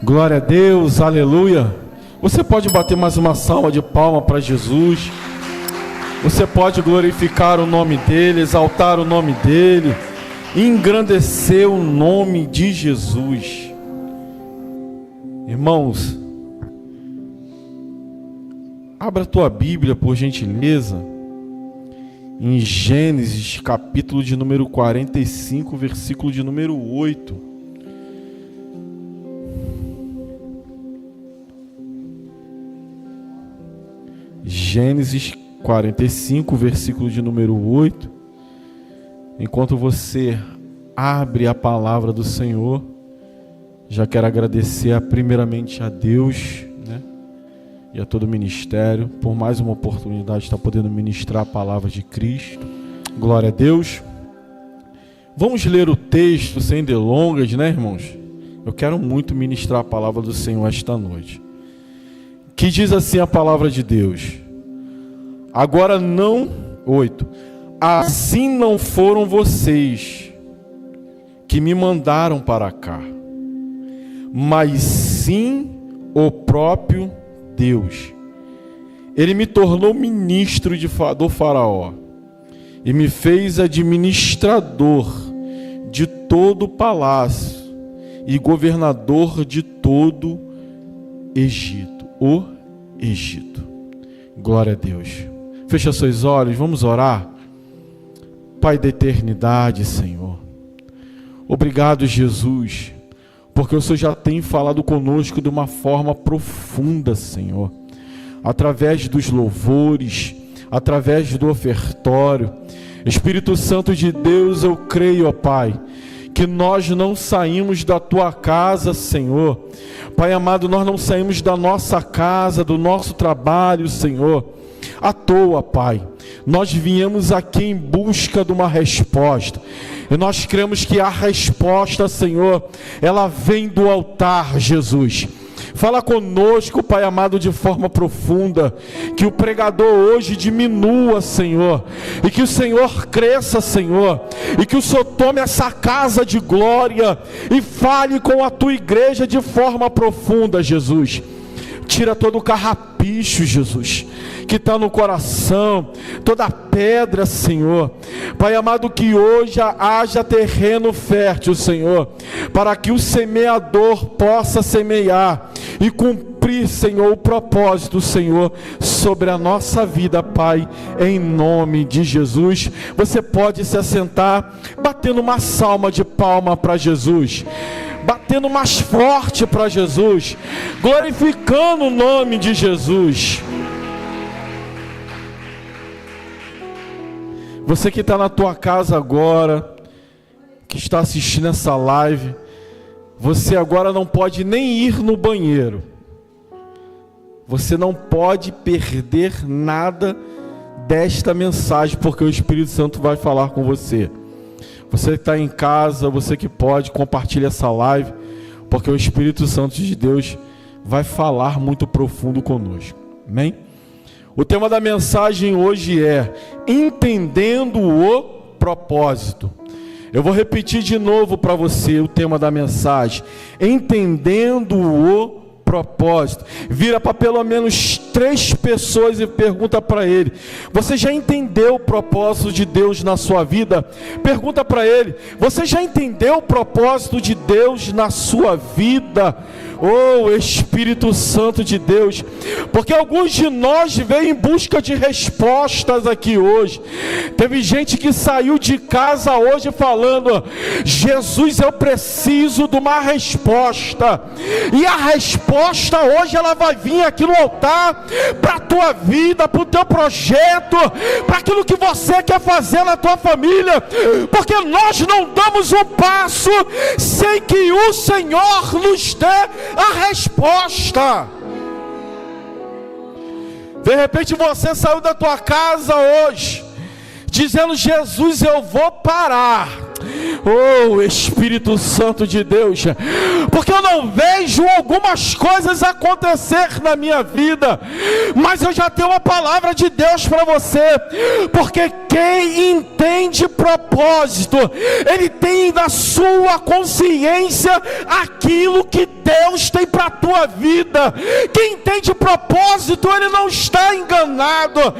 Glória a Deus, aleluia. Você pode bater mais uma salva de palma para Jesus. Você pode glorificar o nome dele, exaltar o nome dele, engrandecer o nome de Jesus. Irmãos, abra a tua Bíblia, por gentileza, em Gênesis, capítulo de número 45, versículo de número 8. Gênesis 45, versículo de número 8. Enquanto você abre a palavra do Senhor, já quero agradecer primeiramente a Deus, e a todo o ministério, por mais uma oportunidade de estar podendo ministrar a palavra de Cristo. Glória a Deus. Vamos ler o texto sem delongas, irmãos? Eu quero muito ministrar a palavra do Senhor esta noite. Que diz assim a palavra de Deus: agora não, 8, assim não foram vocês que me mandaram para cá, mas sim o próprio Deus. Ele me tornou ministro do faraó e me fez administrador de todo o palácio e governador de todo Egito, o Egito. Glória a Deus. Fecha seus olhos, vamos orar. Pai da eternidade, Senhor, obrigado, Jesus, porque o Senhor já tem falado conosco de uma forma profunda, Senhor, através dos louvores, através do ofertório. Espírito Santo de Deus, eu creio, ó Pai, que nós não saímos da Tua casa, Senhor. Pai amado, nós não saímos da nossa casa, do nosso trabalho, Senhor, à toa, Pai. Nós viemos aqui em busca de uma resposta, e nós cremos que a resposta, Senhor, ela vem do altar, Jesus. Fala conosco, Pai amado, de forma profunda, que o pregador hoje diminua, Senhor, e que o Senhor cresça, Senhor, e que o Senhor tome essa casa de glória e fale com a Tua igreja de forma profunda, Jesus. Tira todo o carrapicho, Jesus, que está no coração, toda pedra, Senhor. Pai amado, que hoje haja terreno fértil, Senhor, para que o semeador possa semear e cumprir, Senhor, o propósito, Senhor, sobre a nossa vida, Pai, em nome de Jesus. Você pode se assentar, batendo uma salva de palma para Jesus, batendo mais forte para Jesus, glorificando o nome de Jesus. Você que está na tua casa agora, que está assistindo essa live, você agora não pode nem ir no banheiro. Você não pode perder nada desta mensagem, porque o Espírito Santo vai falar com você. Você que está em casa, você que pode, compartilha essa live, porque o Espírito Santo de Deus vai falar muito profundo conosco. Amém? O tema da mensagem hoje é entendendo o propósito. Eu vou repetir de novo para você o tema da mensagem: entendendo o propósito. Vira para pelo menos 3 pessoas e pergunta para ele: você já entendeu o propósito de Deus na sua vida? Pergunta para ele: você já entendeu o propósito de Deus na sua vida? Oh, Espírito Santo de Deus, porque alguns de nós veio em busca de respostas aqui hoje. Teve gente que saiu de casa hoje falando: Jesus, eu preciso de uma resposta. E a resposta hoje ela vai vir aqui no altar para a tua vida, para o teu projeto, para aquilo que você quer fazer na tua família, porque nós não damos um passo sem que o Senhor nos dê a resposta. De repente você saiu da tua casa hoje dizendo: Jesus, eu vou parar, Oh, Espírito Santo de Deus, porque eu não vejo algumas coisas acontecer na minha vida, mas eu já tenho uma palavra de Deus para você, porque quem entende propósito, ele tem na sua consciência aquilo que Deus tem para a tua vida. Quem entende propósito, ele não está enganado.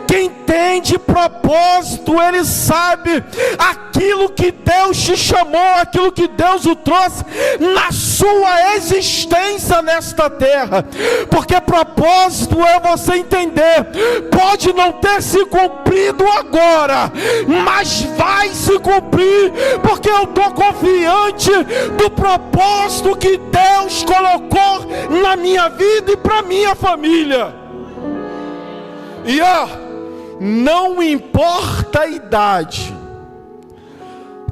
Quem entende propósito, ele sabe aquilo que Deus te chamou, aquilo que Deus o trouxe na sua existência nesta terra. Porque propósito é você entender, pode não ter se cumprido agora, mas vai se cumprir, porque eu estou confiante do propósito que Deus colocou na minha vida e para minha família. E não importa a idade,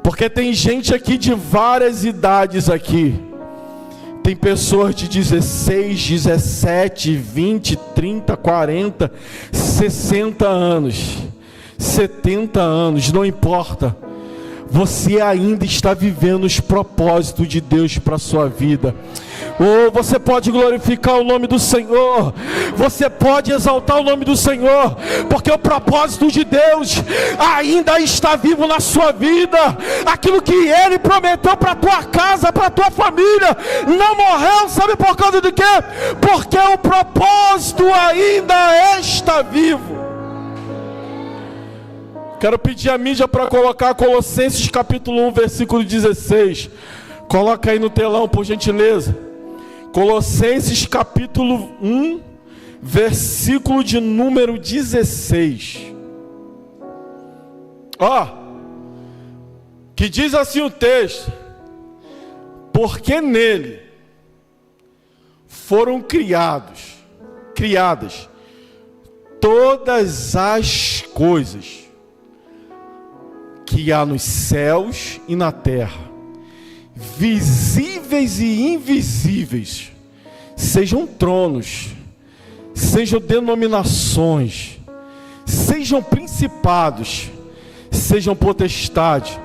porque tem gente aqui de várias idades aqui. Tem pessoas de 16, 17, 20, 30, 40, 60 anos, 70 anos, não importa. Você ainda está vivendo os propósitos de Deus para a sua vida. Oh, você pode glorificar o nome do Senhor, você pode exaltar o nome do Senhor, porque o propósito de Deus ainda está vivo na sua vida. Aquilo que Ele prometeu para a tua casa, para a tua família, não morreu. Sabe por causa de quê? Porque o propósito ainda está vivo. Quero pedir a mídia para colocar Colossenses capítulo 1, versículo 16. Coloca aí no telão, por gentileza. Colossenses capítulo 1, versículo de número 16. Que diz assim o texto: porque nele foram criadas todas as coisas que há nos céus e na terra, visíveis e invisíveis, sejam tronos, sejam denominações, sejam principados, sejam potestades,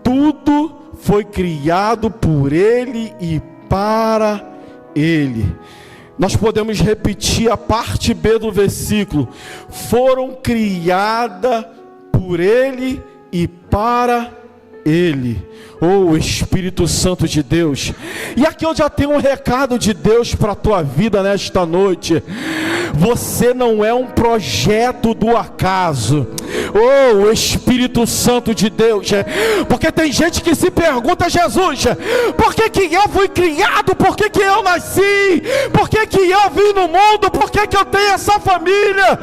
tudo foi criado por Ele e para Ele. Nós podemos repetir a parte B do versículo: foram criadas por Ele e para Ele. Oh, Espírito Santo de Deus. E aqui eu já tenho um recado de Deus para a tua vida nesta noite. Você não é um projeto do acaso. Oh, Espírito Santo de Deus. Porque tem gente que se pergunta: Jesus, por que que eu fui criado? Por que que eu nasci? Por que que eu vim no mundo? Por que que eu tenho essa família?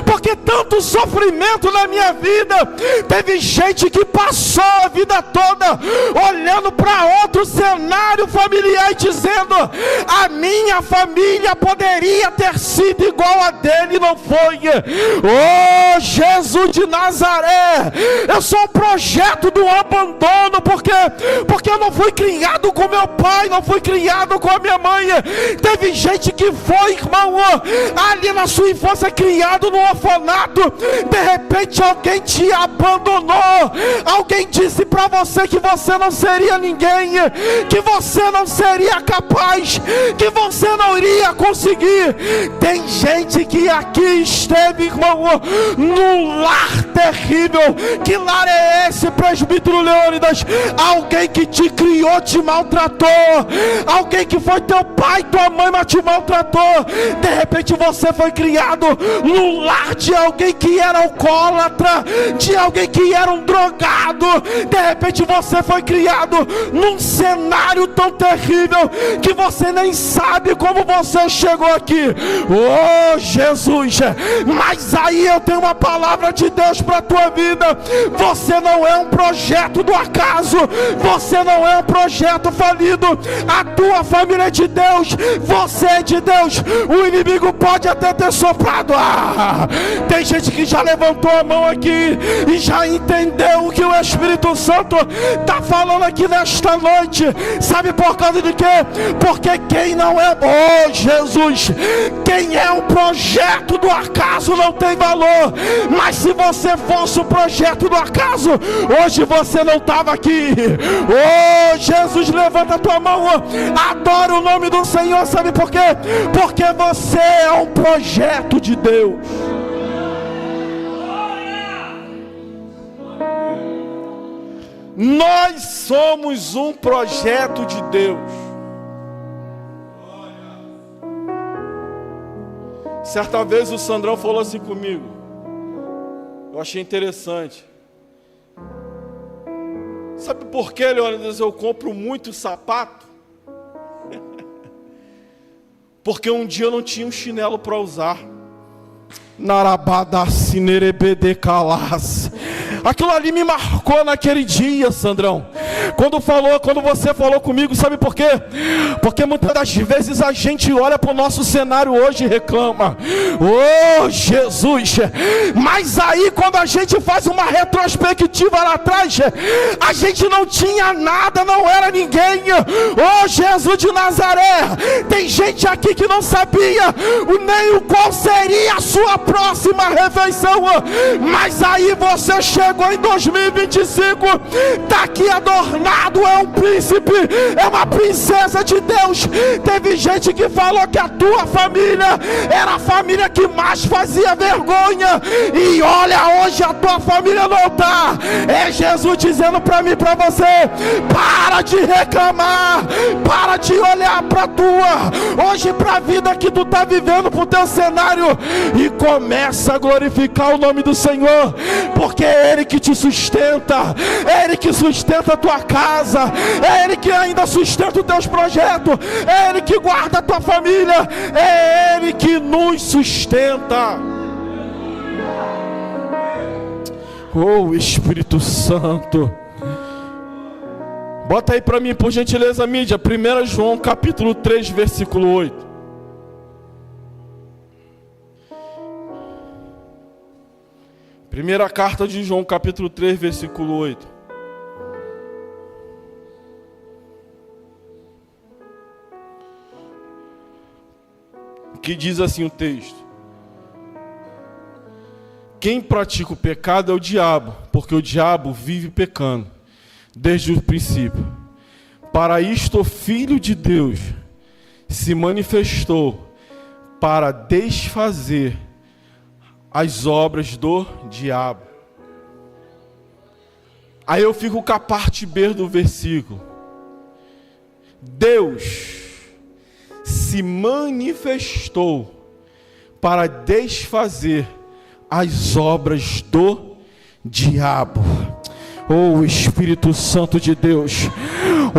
Porque tanto sofrimento na minha vida. Teve gente que passou a vida toda olhando para outro cenário familiar e dizendo: a família poderia ter sido igual a dele, não foi. Oh, Jesus de Nazaré, eu sou um projeto do abandono, porque eu não fui criado com meu pai, não fui criado com a minha mãe. Teve gente que foi, irmão, ali na sua infância criado no orfanato. De repente alguém te abandonou, alguém disse para você que você não seria ninguém, que você não seria capaz, que você não iria conseguir. Tem gente que aqui esteve, irmão, num lar terrível. Que lar é esse, presbítero Leônidas? Alguém que te criou te maltratou, alguém que foi teu pai, tua mãe, mas te maltratou. De repente você foi criado num lar de alguém que era alcoólatra, de alguém que era um drogado. De repente você foi criado num cenário tão terrível que você nem sabe como você chegou aqui. Oh, Jesus! Mas aí eu tenho uma palavra de Deus para a tua vida. Você não é um projeto do acaso, você não é um projeto falido. A tua família é de Deus, você é de Deus, o inimigo pode até ter soprado. Tem gente que já levantou a mão aqui e já entendeu o que o Espírito Santo está falando aqui nesta noite. Sabe por causa de quê? Porque quem não é, Jesus, quem é um projeto do acaso não tem valor. Mas se você fosse o projeto do acaso, hoje você não estava aqui. Jesus, levanta a tua mão, adora o nome do Senhor. Sabe por quê? Porque você é um projeto de Deus. Nós somos um projeto de Deus. Certa vez o Sandrão falou assim comigo, eu achei interessante. Sabe por que, Leônidas, eu compro muito sapato? Porque um dia eu não tinha um chinelo para usar. Aquilo ali me marcou naquele dia, Sandrão. Quando você falou comigo, sabe por quê? Porque muitas das vezes a gente olha para o nosso cenário hoje e reclama. Jesus! Mas aí quando a gente faz uma retrospectiva lá atrás, a gente não tinha nada, não era ninguém. Jesus de Nazaré! Tem gente aqui que não sabia nem o qual seria a sua próxima refeição. Mas aí você chegou em 2025, está aqui adornado, é um príncipe, é uma princesa de Deus. Teve gente que falou que a tua família era a família que mais fazia vergonha, e olha, hoje a tua família não está. É Jesus dizendo para mim e para você: para de reclamar, para de olhar para a tua, hoje para a vida que tu está vivendo, para o teu cenário, e começa a glorificar o nome do Senhor, porque é Ele que te sustenta, é Ele que sustenta a tua casa, é Ele que ainda sustenta os teus projetos, é Ele que guarda a tua família, é Ele que nos sustenta. Espírito Santo, bota aí para mim, por gentileza, mídia, 1 João capítulo 3, versículo 8. Primeira carta de João, capítulo 3, versículo 8. Que diz assim o texto: quem pratica o pecado é o diabo, porque o diabo vive pecando desde o princípio. Para isto o Filho de Deus se manifestou, para desfazer as obras do diabo. Aí eu fico com a parte B do versículo. Deus se manifestou para desfazer as obras do diabo. Espírito Santo de Deus,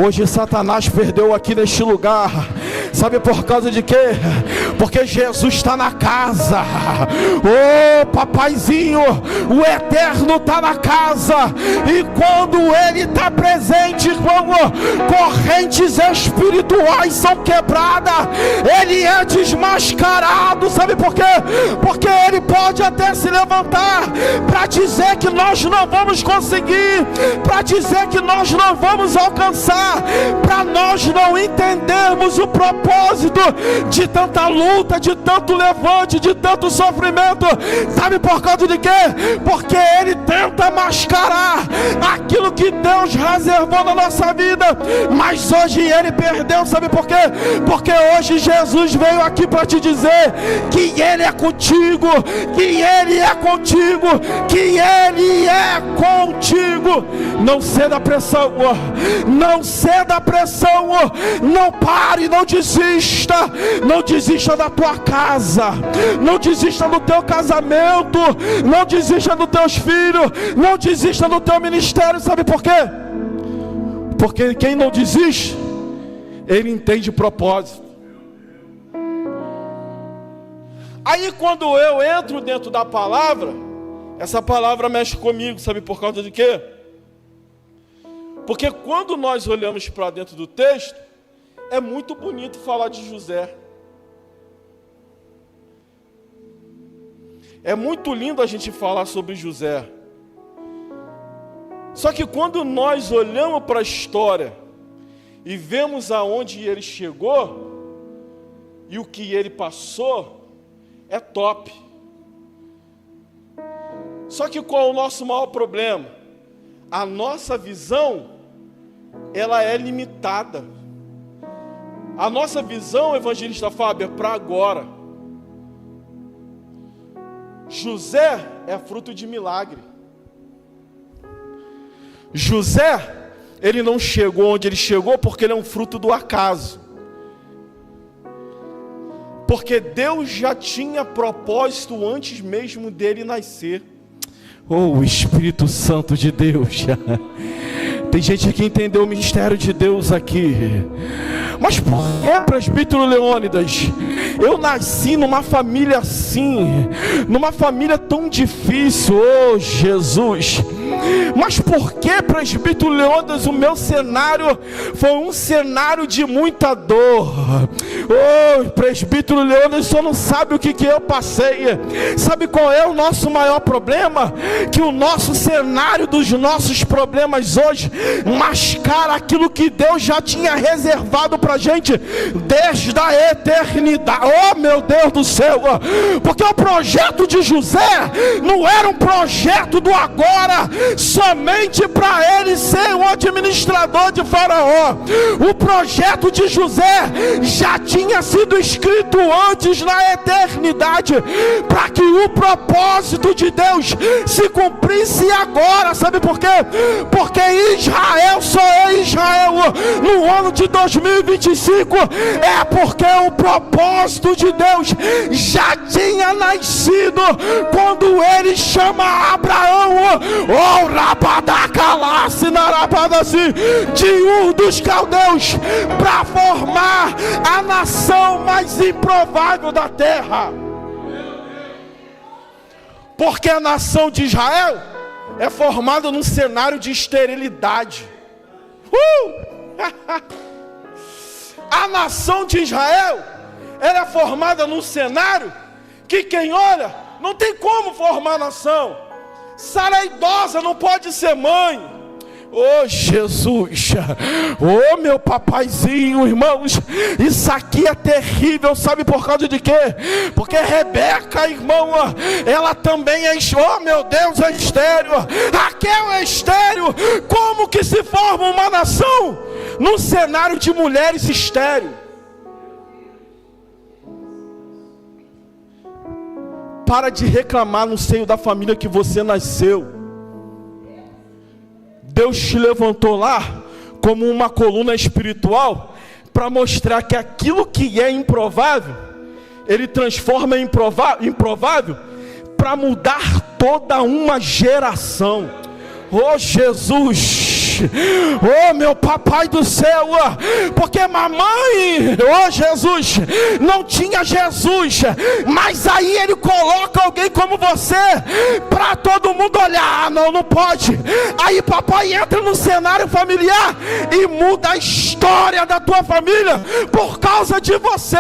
hoje Satanás perdeu aqui neste lugar. Sabe por causa de quê? Porque Jesus está na casa. Papaizinho, o Eterno está na casa. E quando Ele está presente, irmão, correntes espirituais são quebradas. Ele é desmascarado. Sabe por quê? Porque Ele pode até se levantar para dizer que nós não vamos conseguir, para dizer que nós não vamos alcançar, para nós não entendermos o propósito de tanta luta, de tanto levante, de tanto sofrimento. Sabe por causa de quê? Porque Ele tenta mascarar aquilo que Deus reservou na nossa vida, mas hoje Ele perdeu. Sabe por quê? Porque hoje Jesus veio aqui para te dizer que Ele é contigo, que Ele é contigo, que Ele é contigo. Não ceda à pressão, não ceda à pressão, não pare, não desista, não desista da tua casa, não desista do teu casamento, não desista dos teus filhos, não desista do teu ministério. Sabe por quê? Porque quem não desiste, ele entende propósito. Aí quando eu entro dentro da palavra, essa palavra mexe comigo. Sabe por causa de quê? Porque quando nós olhamos para dentro do texto, é muito bonito falar de José. É muito lindo a gente falar sobre José. Só que quando nós olhamos para a história e vemos aonde ele chegou e o que ele passou, é top. Só que qual é o nosso maior problema? A nossa visão, ela é limitada. A nossa visão, evangelista Fábio, é para agora. José é fruto de milagre. José, ele não chegou onde ele chegou porque ele é um fruto do acaso. Porque Deus já tinha propósito antes mesmo dele nascer. Oh, o Espírito Santo de Deus. Tem gente que entendeu o mistério de Deus aqui. Mas por que, presbítero Leônidas? Eu nasci numa família assim, numa família tão difícil, oh Jesus. Mas por que, presbítero Leônidas, o meu cenário foi um cenário de muita dor? Oh, presbítero Leônidas, só não sabe o que eu passei. Sabe qual é o nosso maior problema? Que o nosso cenário dos nossos problemas hoje mascara aquilo que Deus já tinha reservado pra gente desde a eternidade. Oh meu Deus do céu, porque o projeto de José não era um projeto do agora, somente para ele ser um administrador de Faraó. O projeto de José já tinha sido escrito antes na eternidade, para que o propósito de Deus se cumprisse agora. Sabe por quê? Porque Israel só é Israel no ano de 2025, é porque o propósito de Deus já tinha nascido quando ele chama Abraão, oh Rabadacalasse Narabadassi, de Ur dos Caldeus, para formar a nação mais improvável da terra. Porque a nação de Israel é formada num cenário de esterilidade. A nação de Israel, ela é formada num cenário que quem olha, não tem como formar nação. Sara idosa não pode ser mãe. Oh Jesus, oh meu papaizinho, irmãos, isso aqui é terrível, sabe por causa de quê? Porque Rebeca, irmão, ela também é, oh meu Deus, é estéril. Raquel é estéril. Como que se forma uma nação num cenário de mulheres estéril? Para de reclamar no seio da família que você nasceu. Deus te levantou lá como uma coluna espiritual para mostrar que aquilo que é improvável, Ele transforma em improvável para mudar toda uma geração. Oh Jesus, oh meu papai do céu, porque mamãe, oh Jesus, não tinha Jesus, mas aí ele coloca alguém como você, para todo mundo olhar. Ah, não pode. Aí papai entra no cenário familiar e muda a história da tua família por causa de você.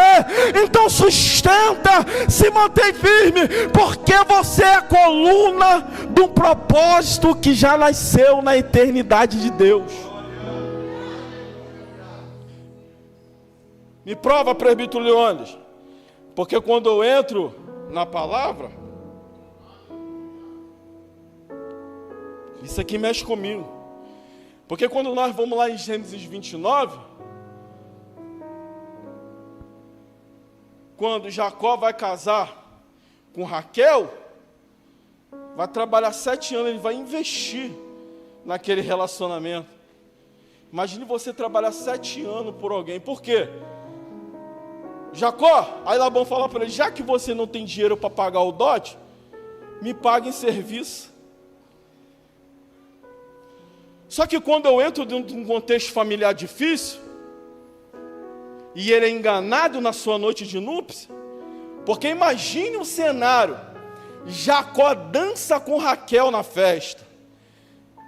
Então sustenta, se mantém firme, porque você é a coluna de um propósito que já nasceu na eternidade de Deus. Me prova, presbítero Leônidas, porque quando eu entro na palavra, isso aqui mexe comigo. Porque quando nós vamos lá em Gênesis 29, quando Jacó vai casar com Raquel, vai trabalhar 7 anos, ele vai investir naquele relacionamento. Imagine você trabalhar 7 anos por alguém. Por quê? Jacó, aí Labão fala para ele: já que você não tem dinheiro para pagar o dote, me pague em serviço. Só que quando eu entro dentro de um contexto familiar difícil, e ele é enganado na sua noite de núpcias, porque imagine um cenário: Jacó dança com Raquel na festa,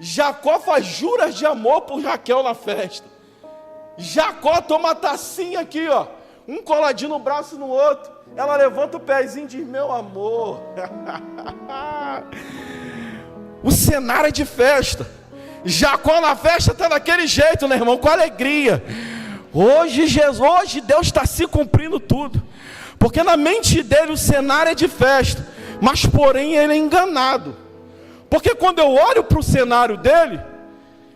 Jacó faz juras de amor por Raquel na festa, Jacó toma a tacinha aqui, ó, um coladinho no braço no outro. Ela levanta o pezinho e diz: meu amor. O cenário é de festa. Jacó na festa está daquele jeito, né, irmão? Com alegria. Hoje Deus está se cumprindo tudo. Porque na mente dele o cenário é de festa, mas porém ele é enganado. Porque quando eu olho para o cenário dele,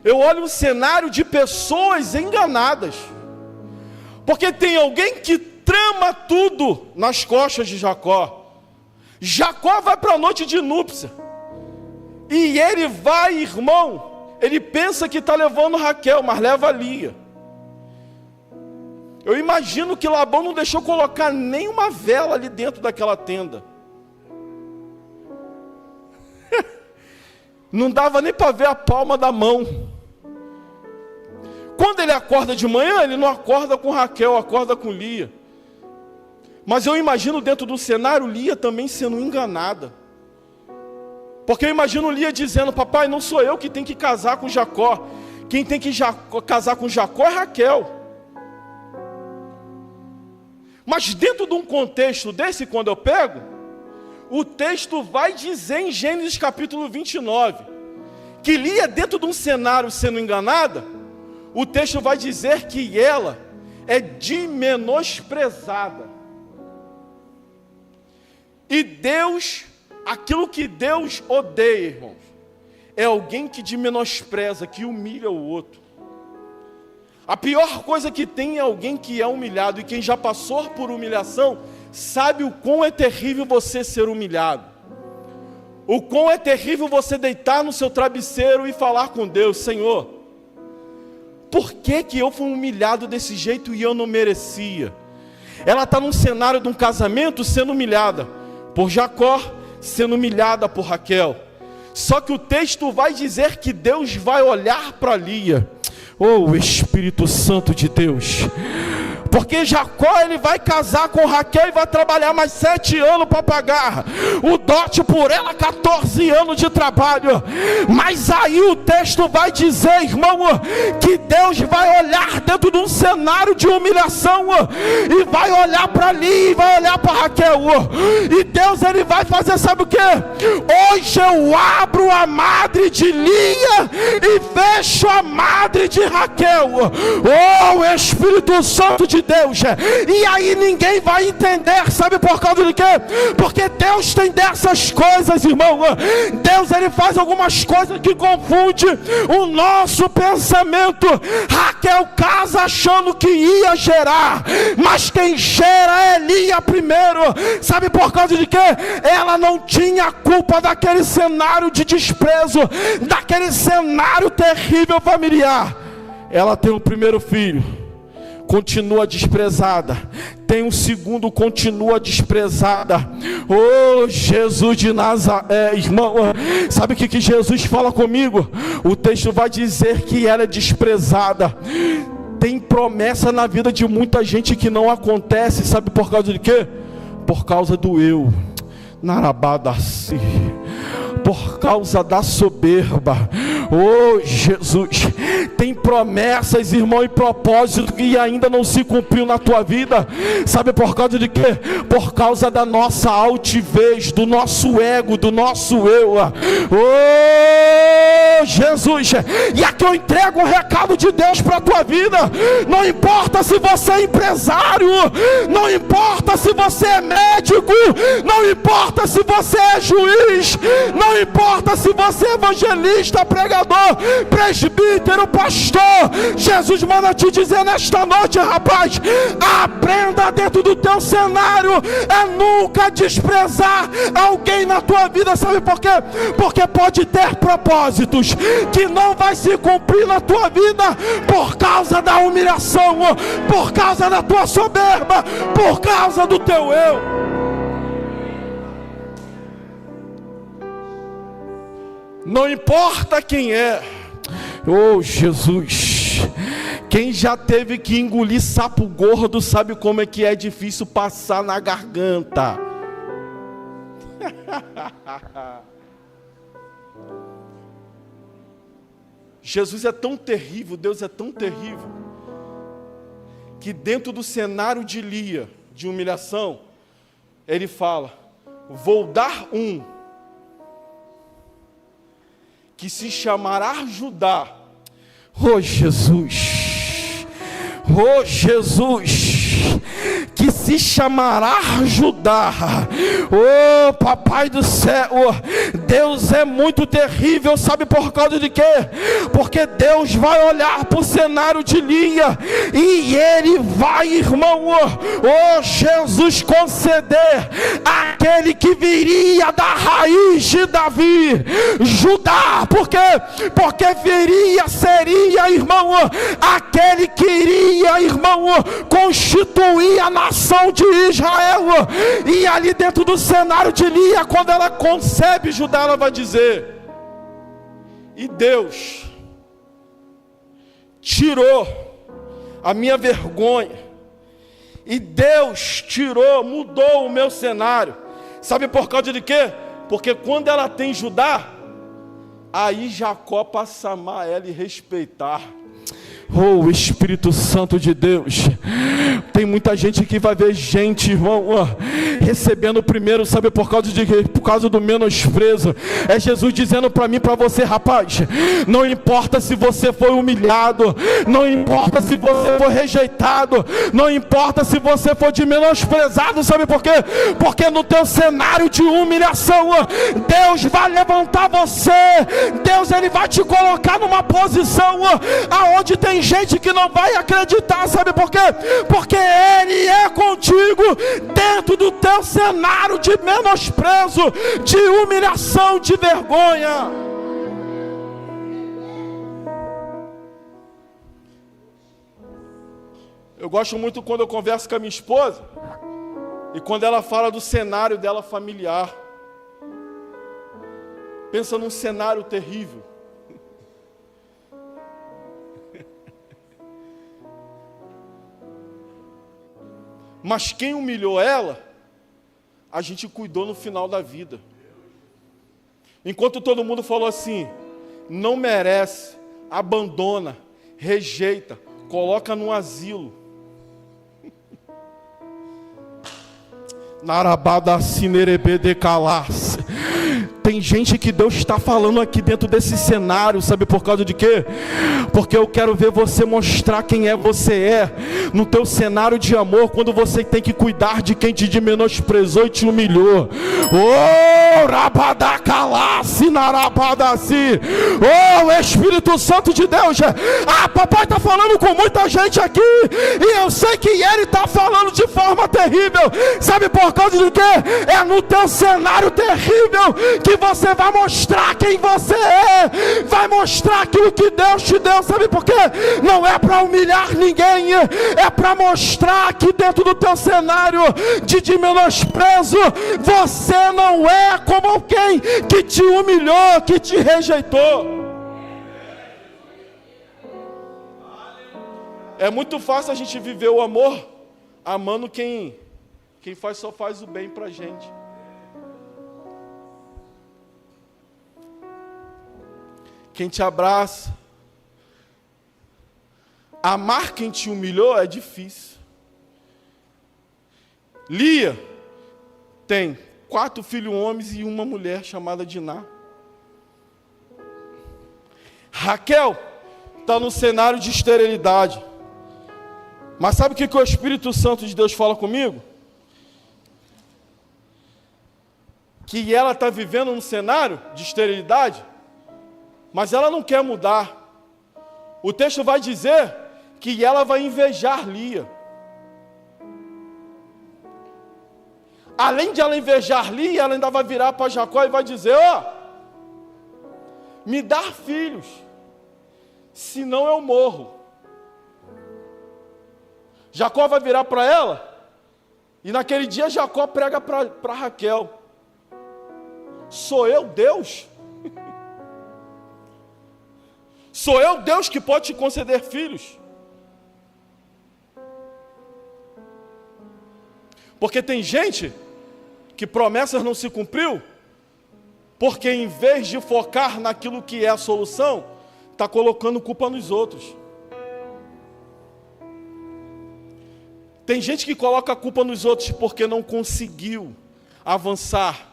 eu olho um cenário de pessoas enganadas. Porque tem alguém que trama tudo nas costas de Jacó. Jacó vai para a noite de núpcia. E ele vai, irmão, ele pensa que está levando Raquel, mas leva Lia. Eu imagino que Labão não deixou colocar nem uma vela ali dentro daquela tenda. Não dava nem para ver a palma da mão. Quando ele acorda de manhã, ele não acorda com Raquel, acorda com Lia. Mas eu imagino dentro do cenário Lia também sendo enganada. Porque eu imagino Lia dizendo: papai, não sou eu que tenho que casar com Jacó. Quem tem que casar com Jacó é Raquel. Mas dentro de um contexto desse, quando eu pego, o texto vai dizer em Gênesis capítulo 29, que Lia, dentro de um cenário sendo enganada, o texto vai dizer que ela é de menosprezada. E Deus, aquilo que Deus odeia, irmãos, é alguém que de menospreza, que humilha o outro. A pior coisa que tem é alguém que é humilhado. E quem já passou por humilhação sabe o quão é terrível você ser humilhado. O quão é terrível você deitar no seu travesseiro e falar com Deus: Senhor, por que eu fui humilhado desse jeito e eu não merecia? Ela está num cenário de um casamento sendo humilhada por Jacó, sendo humilhada por Raquel. Só que o texto vai dizer que Deus vai olhar para Lia. Oh, Espírito Santo de Deus. Porque Jacó, ele vai casar com Raquel e vai trabalhar mais 7 anos para pagar o dote por ela, 14 anos de trabalho. Mas aí o texto vai dizer, irmão, que Deus vai olhar dentro de um cenário de humilhação e vai olhar para Lia e vai olhar para Raquel. E Deus, ele vai fazer, sabe o que? Hoje eu abro a madre de Lia e fecho a madre de Raquel. Oh, Espírito Santo de Deus. E aí ninguém vai entender, sabe por causa de quê? Porque Deus tem dessas coisas, irmão. Deus, ele faz algumas coisas que confunde o nosso pensamento. Raquel casa achando que ia gerar, mas quem gera é Lia primeiro. Sabe por causa de quê? Ela não tinha culpa daquele cenário de desprezo, daquele cenário terrível familiar. Ela tem o primeiro filho, continua desprezada. Tem um segundo, continua desprezada. Oh, Jesus de Nazaré, irmão, sabe o que Jesus fala comigo? O texto vai dizer que ela é desprezada. Tem promessa na vida de muita gente que não acontece, sabe por causa de quê? Por causa do eu, Narabadaci, por causa da soberba. Oh, Jesus, tem promessas, irmão, e propósito que ainda não se cumpriu na tua vida. Sabe por causa de quê? Por causa da nossa altivez, do nosso ego, do nosso eu. Oh, Jesus, e aqui eu entrego o recado de Deus para a tua vida. Não importa se você é empresário, não importa se você é médico, não importa se você é juiz, não importa se você é evangelista, pregador, presbítero, pastor. Jesus manda te dizer nesta noite, rapaz, aprenda dentro do teu cenário a nunca desprezar alguém na tua vida. Sabe por quê? Porque pode ter propósitos que não vai se cumprir na tua vida por causa da humilhação, por causa da tua soberba, por causa do teu eu. Não importa quem é. Oh, Jesus, quem já teve que engolir sapo gordo sabe como é que é difícil passar na garganta. Jesus é tão terrível, Deus é tão terrível, que dentro do cenário de Lia, de humilhação, ele fala: vou dar um que se chamará Judá. Oh Jesus, oh Jesus, que se chamará Judá. Oh Papai do céu, Deus é muito terrível, sabe por causa de quê? Porque Deus vai olhar para o cenário de Lia e Ele vai, irmão, oh Jesus, conceder aquele que viria da raiz de Davi, Judá. Por quê? Porque seria, irmão, aquele que iria, irmão, constituir a nação de Israel. E ali dentro do cenário de Lia, quando ela concebe Judá, ela vai dizer: e Deus tirou a minha vergonha, e Deus mudou o meu cenário. Sabe por causa de quê? Porque quando ela tem Judá, aí Jacó passa a amar ela e respeitar. Oh Espírito Santo de Deus, tem muita gente que vai ver gente, irmão, recebendo primeiro, sabe por causa do menosprezo. É Jesus dizendo para mim, para você: rapaz, não importa se você foi humilhado, não importa se você foi rejeitado, não importa se você foi de menosprezado. Sabe por quê? Porque no teu cenário de humilhação, Deus vai levantar você. Deus, Ele vai te colocar numa posição aonde tem gente que não vai acreditar. Sabe por quê? Porque Ele é contigo dentro do teu cenário de menosprezo, de humilhação, de vergonha. Eu gosto muito quando eu converso com a minha esposa e quando ela fala do cenário dela familiar. Pensa num cenário terrível. Mas quem humilhou ela, a gente cuidou no final da vida. Enquanto todo mundo falou assim: não merece, abandona, rejeita, coloca no asilo. Narabada sinerebe de calas. Tem gente que Deus está falando aqui dentro desse cenário, sabe por causa de quê? Porque eu quero ver você mostrar quem você é no teu cenário de amor, quando você tem que cuidar de quem te menosprezou e te humilhou. Oh, rabadacalaci, narabadaci. Oh, Espírito Santo de Deus. Papai está falando com muita gente aqui e eu sei que Ele está falando de forma terrível. Sabe por causa de quê? É no teu cenário terrível que você vai mostrar quem você é, vai mostrar aquilo que Deus te deu. Sabe por quê? Não é para humilhar ninguém, é para mostrar que dentro do teu cenário de menosprezo, você não é como alguém que te humilhou, que te rejeitou. É muito fácil a gente viver o amor amando quem só faz o bem pra gente. Quem te abraça. Amar quem te humilhou é difícil. Lia tem 4 filhos homens e uma mulher chamada Diná. Raquel está no cenário de esterilidade. Mas sabe o que o Espírito Santo de Deus fala comigo? Que ela está vivendo num cenário de esterilidade, mas ela não quer mudar. O texto vai dizer que ela vai invejar Lia. Além de ela invejar Lia, ela ainda vai virar para Jacó e vai dizer: me dá filhos, senão eu morro. Jacó vai virar para ela, e naquele dia Jacó prega para Raquel: sou eu Deus? Sou eu Deus que pode te conceder filhos? Porque tem gente que promessas não se cumpriu, porque em vez de focar naquilo que é a solução, está colocando culpa nos outros. Tem gente que coloca a culpa nos outros porque não conseguiu avançar,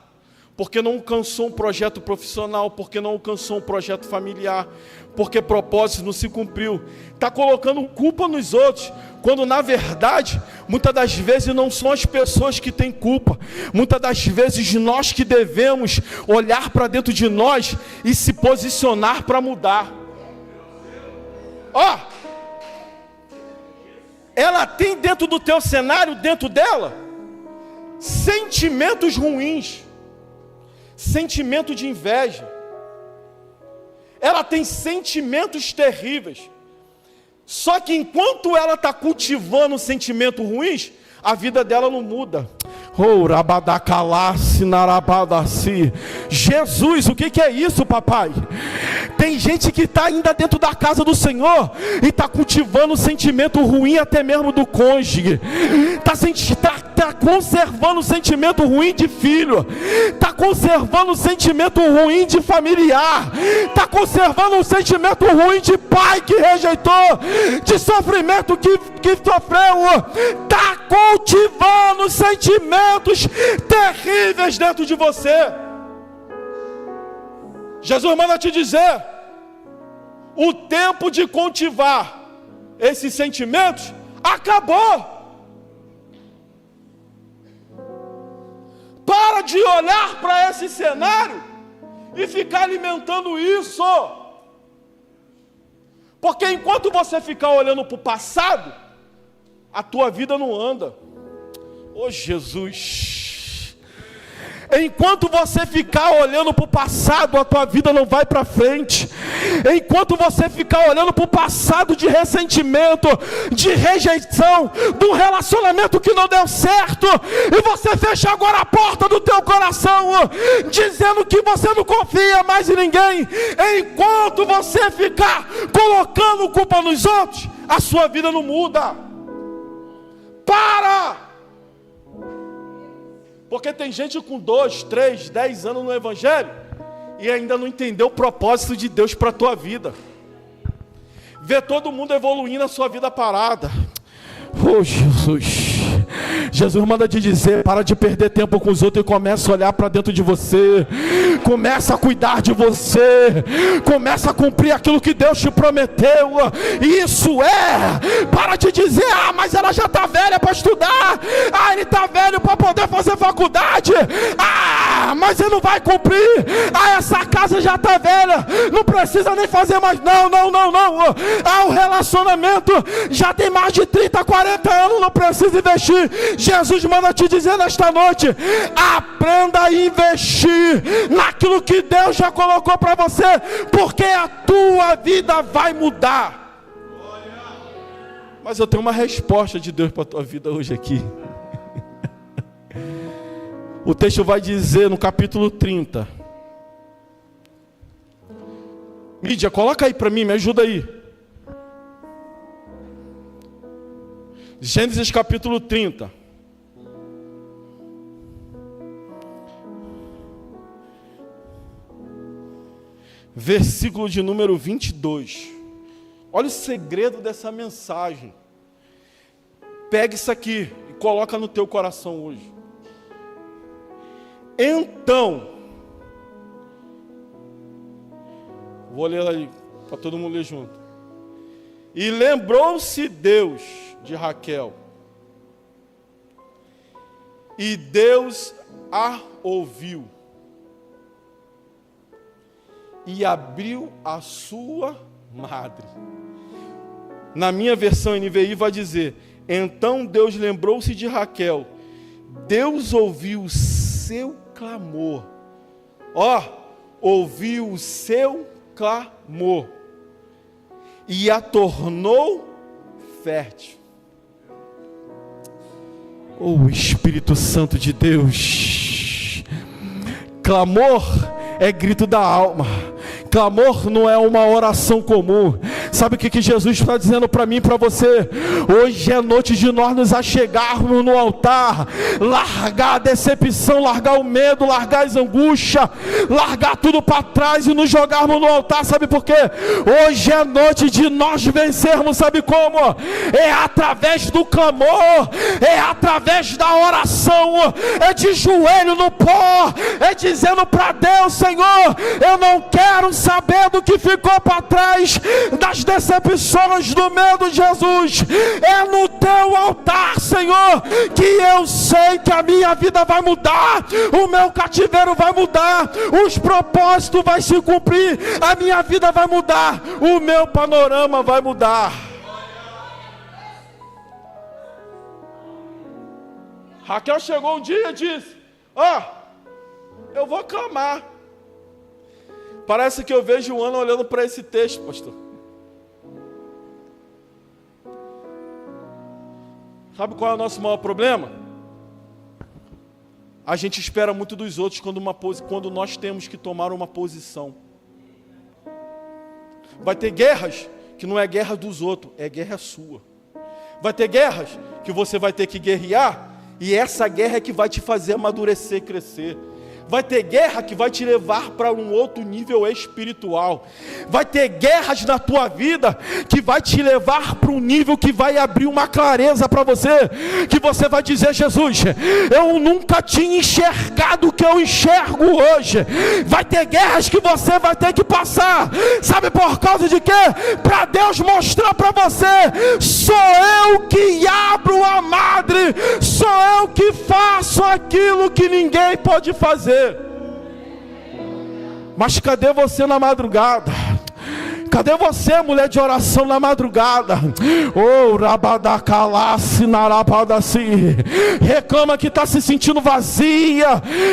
porque não alcançou um projeto profissional, porque não alcançou um projeto familiar, porque propósito não se cumpriu. Está colocando culpa nos outros, quando na verdade, muitas das vezes não são as pessoas que têm culpa. Muitas das vezes nós que devemos olhar para dentro de nós e se posicionar para mudar. Ó, ela tem dentro do teu cenário, dentro dela, sentimentos ruins, sentimento de inveja, ela tem sentimentos terríveis, só que enquanto ela está cultivando sentimentos ruins, a vida dela não muda. Jesus, o que é isso, papai? Tem gente que está ainda dentro da casa do Senhor e está cultivando um sentimento ruim até mesmo do cônjuge, está conservando um sentimento ruim de filho, está conservando um sentimento ruim de familiar, está conservando um sentimento ruim de pai que rejeitou, de sofrimento que sofreu, está cultivando sentimentos terríveis dentro de você. Jesus manda te dizer, o tempo de cultivar esses sentimentos acabou. Para de olhar para esse cenário e ficar alimentando isso, porque enquanto você ficar olhando para o passado, a tua vida não anda. Oh Jesus! Enquanto você ficar olhando para o passado, a tua vida não vai para frente. Enquanto você ficar olhando para o passado de ressentimento, de rejeição, de um relacionamento que não deu certo, e você fecha agora a porta do teu coração, dizendo que você não confia mais em ninguém, enquanto você ficar colocando culpa nos outros, a sua vida não muda. Para! Porque tem gente com 2, 3, 10 anos no Evangelho e ainda não entendeu o propósito de Deus para a tua vida. Vê todo mundo evoluindo, a sua vida parada. Oh Jesus! Jesus manda te dizer, para de perder tempo com os outros e começa a olhar para dentro de você. Começa a cuidar de você. Começa a cumprir aquilo que Deus te prometeu. Isso é, para de dizer, mas ela já está velha para estudar. Ele está velho para poder fazer faculdade. Mas ele não vai cumprir. Essa casa já está velha, não precisa nem fazer mais. Não. O relacionamento já tem mais de 30, 40 anos, não precisa investir. Jesus manda te dizer nesta noite, aprenda a investir naquilo que Deus já colocou para você, porque a tua vida vai mudar. Mas eu tenho uma resposta de Deus para a tua vida hoje aqui. O texto vai dizer no capítulo 30. Mídia, coloca aí para mim, me ajuda aí. Gênesis capítulo 30. Versículo de número 22. Olha o segredo dessa mensagem. Pega isso aqui e coloca no teu coração hoje. Então, vou ler aí, para todo mundo ler junto. E lembrou-se Deus de Raquel, e Deus a ouviu, e abriu a sua madre. Na minha versão NVI vai dizer, então Deus lembrou-se de Raquel, Deus ouviu o seu clamor, ouviu o seu clamor, e a tornou fértil. Oh Espírito Santo de Deus, clamor é grito da alma. Clamor não é uma oração comum. Sabe o que Jesus está dizendo para mim e para você? Hoje é noite de nós nos achegarmos no altar, largar a decepção, largar o medo, largar as angústias, largar tudo para trás e nos jogarmos no altar. Sabe por quê? Hoje é noite de nós vencermos. Sabe como? É através do clamor, é através da oração, é de joelho no pó, é dizendo para Deus: Senhor, eu não quero saber do que ficou para trás, das decepções, do medo. Jesus, é no teu altar, Senhor, que eu sei que a minha vida vai mudar, o meu cativeiro vai mudar, os propósitos vão se cumprir, a minha vida vai mudar, o meu panorama vai mudar. Raquel chegou um dia e disse: eu vou clamar. Parece que eu vejo o Ana olhando para esse texto, pastor. Sabe qual é o nosso maior problema? A gente espera muito dos outros quando nós temos que tomar uma posição. Vai ter guerras que não é guerra dos outros, é guerra sua. Vai ter guerras que você vai ter que guerrear, e essa guerra é que vai te fazer amadurecer e crescer. Vai ter guerra que vai te levar para um outro nível espiritual. Vai ter guerras na tua vida que vai te levar para um nível que vai abrir uma clareza para você, que você vai dizer: Jesus, eu nunca tinha enxergado o que eu enxergo hoje. Vai ter guerras que você vai ter que passar. Sabe por causa de quê? Para Deus mostrar para você: sou eu que abro a madre, sou eu que faço aquilo que ninguém pode fazer. Mas cadê você na madrugada? Cadê você, mulher de oração, na madrugada? Reclama que está se sentindo vazia,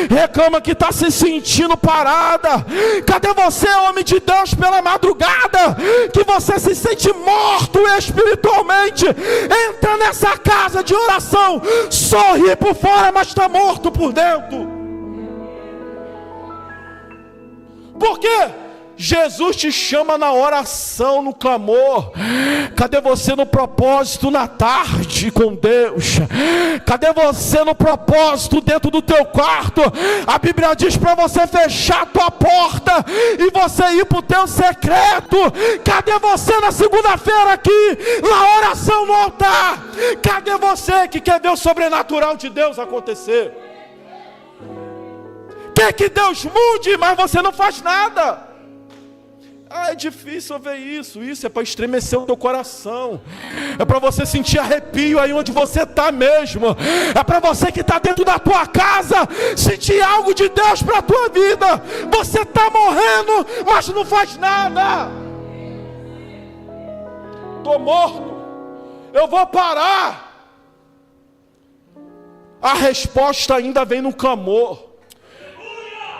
reclama que está se sentindo parada. Cadê você, homem de Deus, pela madrugada, que você se sente morto espiritualmente? Entra nessa casa de oração, sorri por fora, mas está morto por dentro. Por quê? Jesus te chama na oração, no clamor. Cadê você no propósito na tarde com Deus? Cadê você no propósito dentro do teu quarto? A Bíblia diz para você fechar a tua porta e você ir para o teu secreto. Cadê você na segunda-feira aqui, na oração no altar? Cadê você que quer ver o sobrenatural de Deus acontecer? Quer que Deus mude, mas você não faz nada. É difícil ver isso. Isso é para estremecer o teu coração. É para você sentir arrepio aí onde você está mesmo. É para você que está dentro da tua casa sentir algo de Deus para a tua vida. Você está morrendo, mas não faz nada. Estou morto, eu vou parar. A resposta ainda vem no clamor.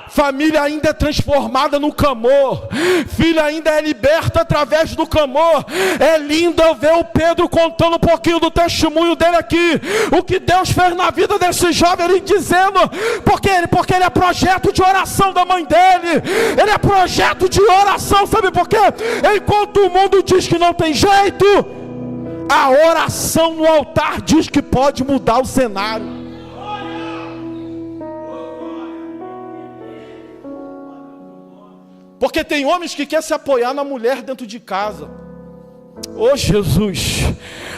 Família ainda é transformada no clamor. Filho ainda é liberto através do clamor. É lindo eu ver o Pedro contando um pouquinho do testemunho dele aqui. O que Deus fez na vida desse jovem, ele dizendo, porque ele é projeto de oração da mãe dele. Ele é projeto de oração, sabe por quê? Enquanto o mundo diz que não tem jeito, a oração no altar diz que pode mudar o cenário. Porque tem homens que querem se apoiar na mulher dentro de casa. Oh Jesus,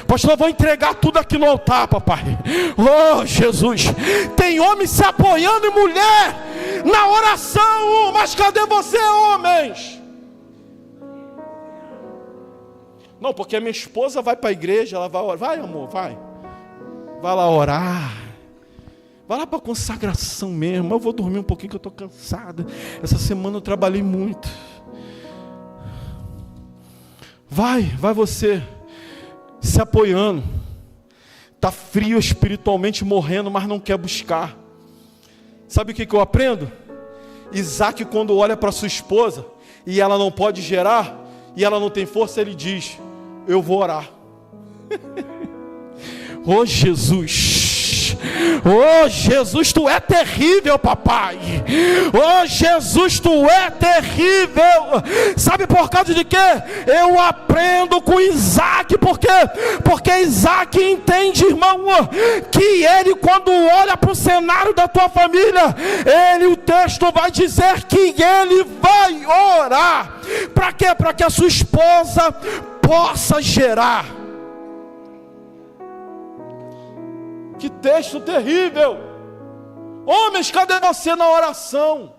pastor, eu vou entregar tudo aqui no altar, papai. Oh Jesus, tem homens se apoiando em mulher na oração. Mas cadê você, homens? Não, porque a minha esposa vai para a igreja, ela vai orar. Vai, amor, vai lá orar. Vai lá para a consagração mesmo. Eu vou dormir um pouquinho que eu estou cansada. Essa semana eu trabalhei muito. Vai você se apoiando. Está frio espiritualmente, morrendo, mas não quer buscar. Sabe o que eu aprendo? Isaac, quando olha para sua esposa e ela não pode gerar, e ela não tem força, ele diz: eu vou orar. Oh Jesus, Oh Jesus, tu é terrível, papai. Oh Jesus, tu é terrível. Sabe por causa de quê? Eu aprendo com Isaac. Por quê? Porque Isaac entende, irmão, que ele, quando olha para o cenário da tua família, o texto vai dizer que ele vai orar. Para quê? Para que a sua esposa possa gerar. Que texto terrível! Homens, cadê você na oração?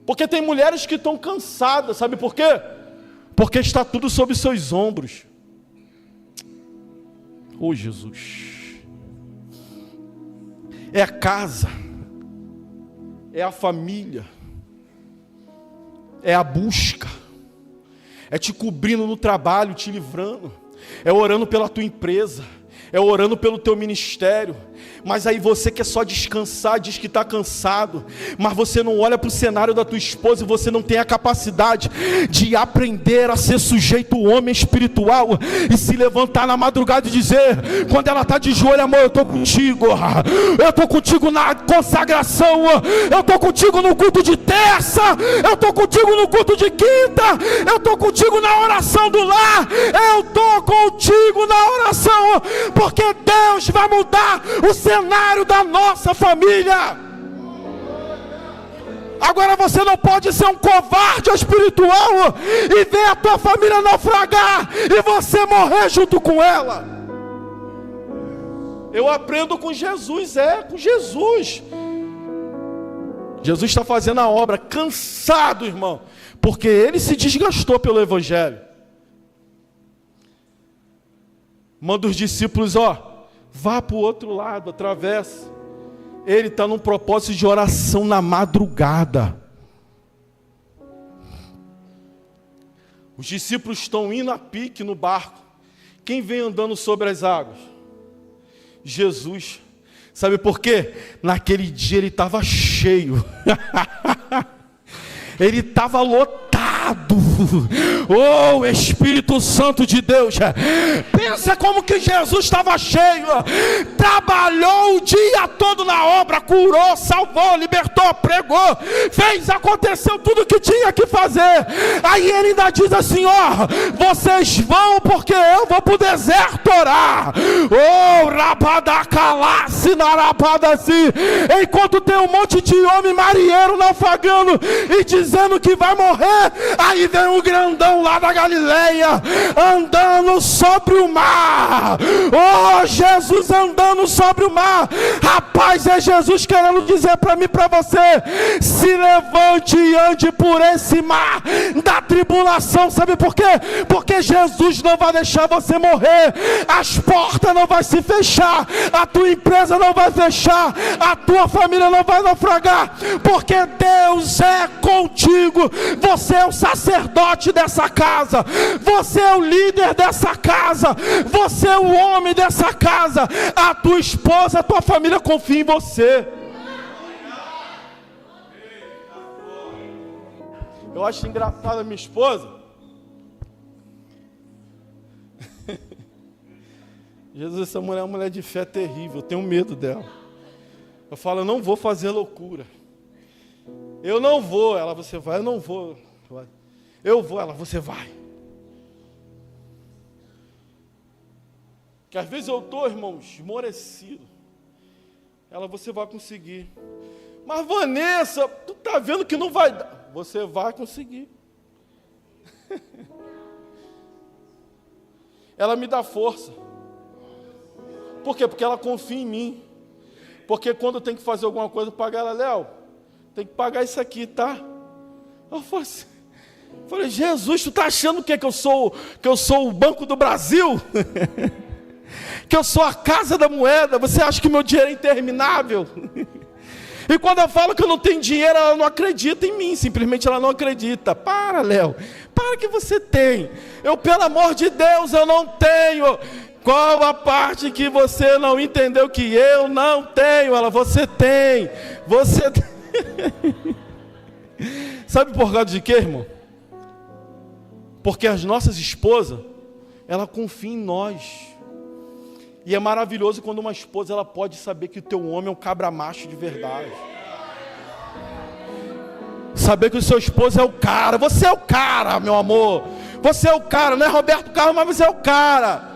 Porque tem mulheres que estão cansadas, sabe por quê? Porque está tudo sobre seus ombros. Oh Jesus! É a casa, é a família, é a busca, é te cobrindo no trabalho, te livrando, é orando pela tua empresa, é orando pelo teu ministério. Mas aí você quer só descansar, diz que está cansado, mas você não olha para o cenário da tua esposa e você não tem a capacidade de aprender a ser sujeito homem espiritual e se levantar na madrugada e dizer, quando ela está de joelho, amor, eu estou contigo na consagração, eu estou contigo no culto de terça, eu estou contigo no culto de quinta, eu estou contigo na oração do lar, eu estou contigo na oração, porque Deus vai mudar o cenário da nossa família. Agora você não pode ser um covarde espiritual e ver a tua família naufragar e você morrer junto com ela. Eu aprendo com Jesus, com Jesus. Jesus está fazendo a obra, cansado, irmão, porque ele se desgastou pelo Evangelho. Manda os discípulos, vá para o outro lado, atravessa. Ele está num propósito de oração na madrugada. Os discípulos estão indo a pique no barco. Quem vem andando sobre as águas? Jesus. Sabe por quê? Naquele dia ele estava cheio. Ele estava lotado. Oh, Espírito Santo de Deus, pensa como que Jesus estava cheio, trabalhou o dia todo na obra, curou, salvou, libertou, pregou, fez, aconteceu tudo o que tinha que fazer. Aí ele ainda diz assim, vocês vão porque eu vou para o deserto orar. Oh, rabadacalasse, narabadassi, enquanto tem um monte de homem marinheiro naufragando e dizendo que vai morrer, aí vem um grandão lá da Galileia, andando sobre o mar. Oh, Jesus andando sobre o mar. Rapaz, é Jesus querendo dizer para mim e para você, se levante e ande por esse mar da tribulação. Sabe por quê? Porque Jesus não vai deixar você morrer. As portas não vão se fechar, a tua empresa não vai fechar, a tua família não vai naufragar, porque Deus é contigo. Você é o sacerdote dessa casa, você é o líder dessa casa, você é o homem dessa casa. A tua esposa, a tua família confia em você. Eu acho engraçado a minha esposa. Jesus, essa mulher é uma mulher de fé terrível, eu tenho medo dela. Eu falo, eu não vou fazer loucura. Eu não vou. Ela, você vai? Eu não vou. Eu vou. Ela, você vai. Que às vezes eu estou, irmãos, esmorecido. Ela, você vai conseguir. Mas Vanessa, tu está vendo que não vai dar. Você vai conseguir. Ela me dá força. Por quê? Porque ela confia em mim. Porque quando eu tenho que fazer alguma coisa, pagar ela, Léo, tem que pagar isso aqui, tá? Eu falei, Jesus, tu tá achando o quê? Que eu sou o Banco do Brasil? Que eu sou a Casa da Moeda? Você acha que meu dinheiro é interminável? E quando eu falo que eu não tenho dinheiro, ela não acredita em mim, simplesmente ela não acredita. Para, Léo, para que você tem. Eu, pelo amor de Deus, eu não tenho. Qual a parte que você não entendeu que eu não tenho? Ela, você tem. Você tem. Sabe por causa de quê, irmão? Porque as nossas esposas, ela confia em nós. E é maravilhoso quando uma esposa ela pode saber que o teu homem é um cabra macho de verdade. Saber que o seu esposo é o cara. Você é o cara, meu amor. Você é o cara, não é Roberto Carlos, mas você é o cara.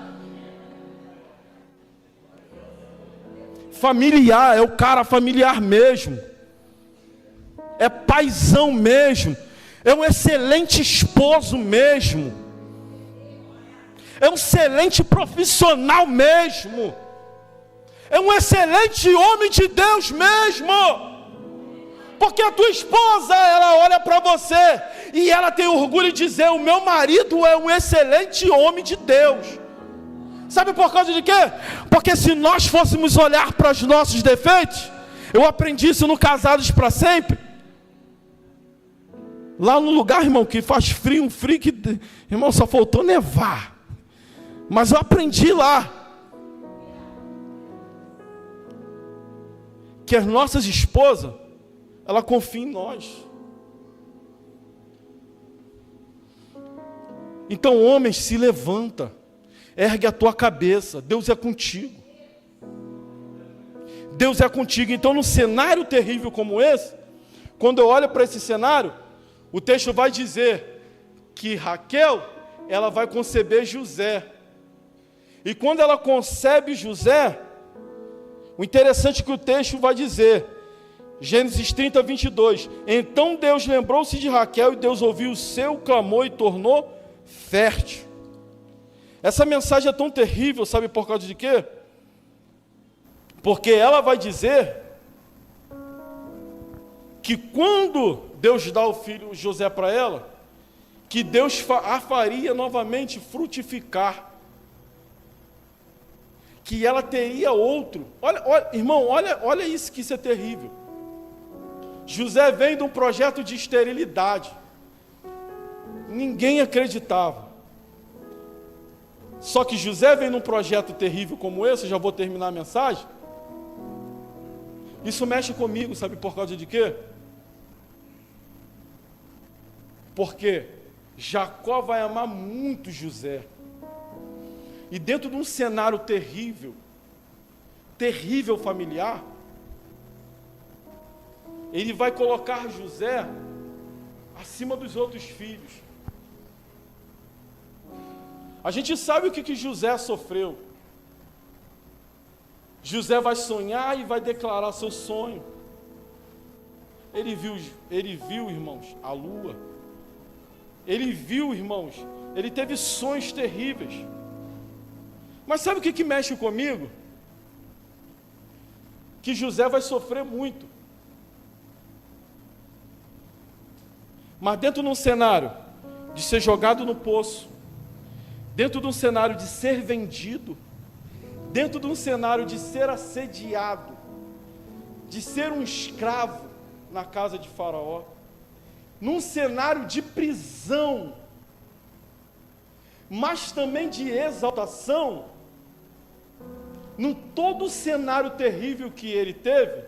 Familiar, é o cara familiar mesmo. É paizão mesmo. É um excelente esposo mesmo. É um excelente profissional mesmo. É um excelente homem de Deus mesmo. Porque a tua esposa, ela olha para você e ela tem orgulho de dizer: o meu marido é um excelente homem de Deus. Sabe por causa de quê? Porque se nós fôssemos olhar para os nossos defeitos, eu aprendi isso no Casados para Sempre. Lá no lugar, irmão, que faz frio, um frio que, irmão, só faltou nevar. Mas eu aprendi lá que as nossas esposas, ela confia em nós. Então, homens, se levanta, ergue a tua cabeça, Deus é contigo. Deus é contigo. Então, num cenário terrível como esse, quando eu olho para esse cenário, o texto vai dizer que Raquel, ela vai conceber José. E quando ela concebe José, o interessante é que o texto vai dizer, Gênesis 30, 22, então Deus lembrou-se de Raquel e Deus ouviu o seu clamor e tornou fértil. Essa mensagem é tão terrível, sabe por causa de quê? Porque ela vai dizer que quando Deus dá o filho José para ela, que Deus a faria novamente frutificar. Que ela teria outro. Olha, irmão, olha isso, que isso é terrível. José vem de um projeto de esterilidade. Ninguém acreditava. Só que José vem num projeto terrível como esse, já vou terminar a mensagem. Isso mexe comigo, sabe por causa de quê? Porque Jacó vai amar muito José. E dentro de um cenário terrível, terrível familiar, ele vai colocar José acima dos outros filhos. A gente sabe o que José sofreu. José vai sonhar e vai declarar seu sonho. Ele viu, irmãos, a lua. Ele viu, irmãos, ele teve sonhos terríveis. Mas sabe o que mexe comigo? Que José vai sofrer muito. Mas dentro de um cenário de ser jogado no poço, dentro de um cenário de ser vendido, dentro de um cenário de ser assediado, de ser um escravo na casa de Faraó, num cenário de prisão, mas também de exaltação, num todo o cenário terrível que ele teve,